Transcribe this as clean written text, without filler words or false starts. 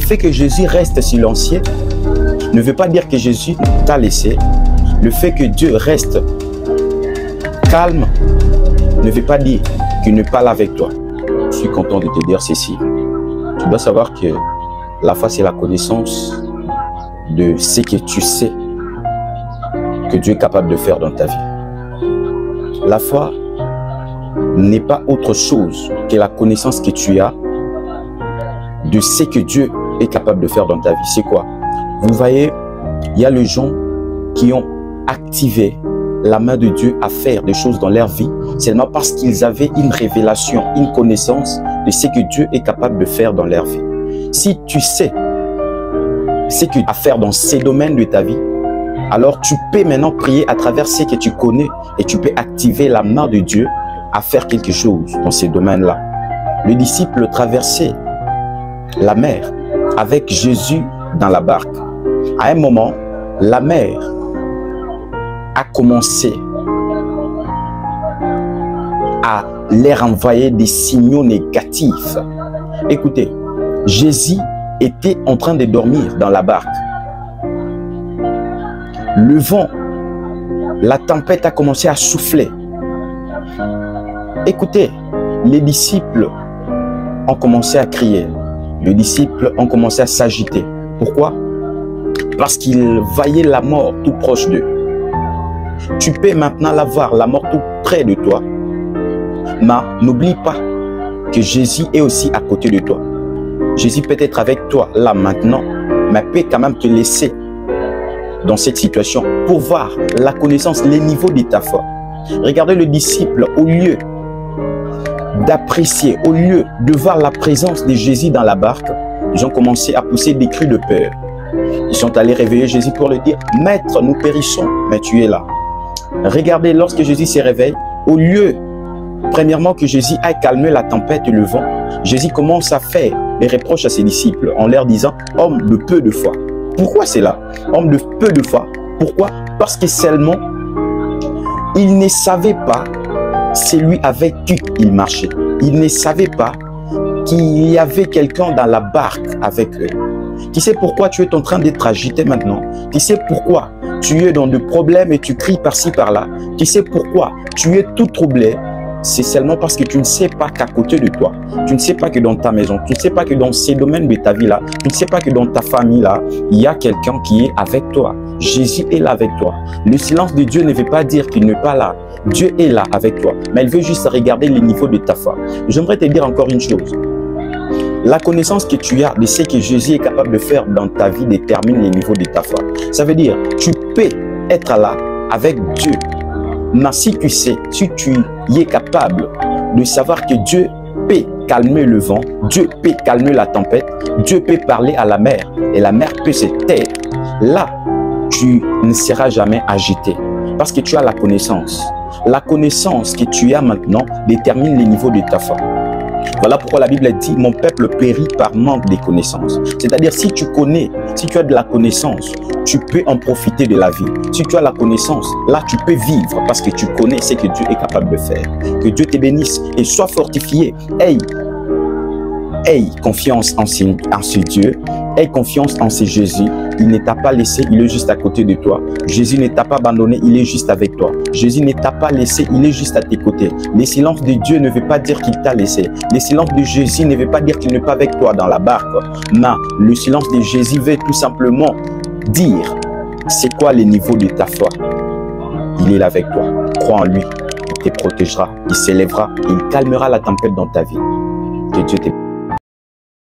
Le fait que Jésus reste silencieux ne veut pas dire que Jésus t'a laissé. Le fait que Dieu reste calme ne veut pas dire qu'il n'est pas là avec toi. Je suis content de te dire ceci. Tu dois savoir que la foi, c'est la connaissance de ce que tu sais que Dieu est capable de faire dans ta vie. La foi n'est pas autre chose que la connaissance que tu as de ce que Dieu est capable de faire dans ta vie. C'est quoi? Vous voyez, il y a les gens qui ont activé la main de Dieu à faire des choses dans leur vie seulement parce qu'ils avaient une révélation, une connaissance de ce que Dieu est capable de faire dans leur vie. Si tu sais ce que tu as à faire dans ces domaines de ta vie, alors tu peux maintenant prier à travers ce que tu connais et tu peux activer la main de Dieu à faire quelque chose dans ces domaines-là. Le disciple traversait la mer avec Jésus dans la barque. À un moment, la mer a commencé à leur envoyer des signaux négatifs. Écoutez, Jésus était en train de dormir dans la barque. Le vent, la tempête a commencé à souffler. Écoutez, les disciples ont commencé à crier. Les disciples ont commencé à s'agiter. Pourquoi? Parce qu'ils voyaient la mort tout proche d'eux. Tu peux maintenant la voir, la mort tout près de toi. Mais n'oublie pas que Jésus est aussi à côté de toi. Jésus peut être avec toi là maintenant, mais peut quand même te laisser dans cette situation pour voir la connaissance, les niveaux de ta foi. Regardez le disciple, au lieu d'apprécier, au lieu de voir la présence de Jésus dans la barque, ils ont commencé à pousser des cris de peur. Ils sont allés réveiller Jésus pour lui dire « Maître, nous périssons, mais tu es là. » Regardez, lorsque Jésus se réveille, au lieu, premièrement, que Jésus aille calmer la tempête et le vent, Jésus commence à faire des reproches à ses disciples en leur disant « Homme de peu de foi. » Pourquoi c'est là? Homme de peu de foi. Pourquoi? Parce que seulement, il ne savait pas celui avec qui il marchait. Il ne savait pas qu'il y avait quelqu'un dans la barque avec eux. Tu sais pourquoi tu es en train d'être agité maintenant? Tu sais pourquoi tu es dans des problèmes et tu cries par-ci par-là? Tu sais pourquoi tu es tout troublé? C'est seulement parce que tu ne sais pas qu'à côté de toi, tu ne sais pas que dans ta maison, tu ne sais pas que dans ces domaines de ta vie-là, tu ne sais pas que dans ta famille-là, il y a quelqu'un qui est avec toi. Jésus est là avec toi. Le silence de Dieu ne veut pas dire qu'il n'est pas là. Dieu est là avec toi, mais il veut juste regarder le niveau de ta foi. J'aimerais te dire encore une chose. La connaissance que tu as de ce que Jésus est capable de faire dans ta vie détermine le niveau de ta foi. Ça veut dire, tu peux être là avec Dieu. Mais si tu sais, si tu y es capable de savoir que Dieu peut calmer le vent, Dieu peut calmer la tempête, Dieu peut parler à la mer et la mer peut se taire, là, tu ne seras jamais agité parce que tu as la connaissance. La connaissance que tu as maintenant détermine le niveau de ta foi. Voilà pourquoi la Bible dit « Mon peuple périt par manque de connaissances ». C'est-à-dire, si tu connais, si tu as de la connaissance, tu peux en profiter de la vie. Si tu as la connaissance, là, tu peux vivre parce que tu connais ce que Dieu est capable de faire. Que Dieu te bénisse et sois fortifié. Aie confiance en ce Dieu. Aie confiance en ce Jésus. Il ne t'a pas laissé, il est juste à côté de toi. Jésus ne t'a pas abandonné, il est juste avec toi. Jésus ne t'a pas laissé, il est juste à tes côtés. Le silence de Dieu ne veut pas dire qu'il t'a laissé. Le silence de Jésus ne veut pas dire qu'il n'est pas avec toi dans la barque. Non, le silence de Jésus veut tout simplement dire c'est quoi le niveau de ta foi. Il est là avec toi. Crois en lui, il te protégera, il s'élèvera, il calmera la tempête dans ta vie. Que Dieu te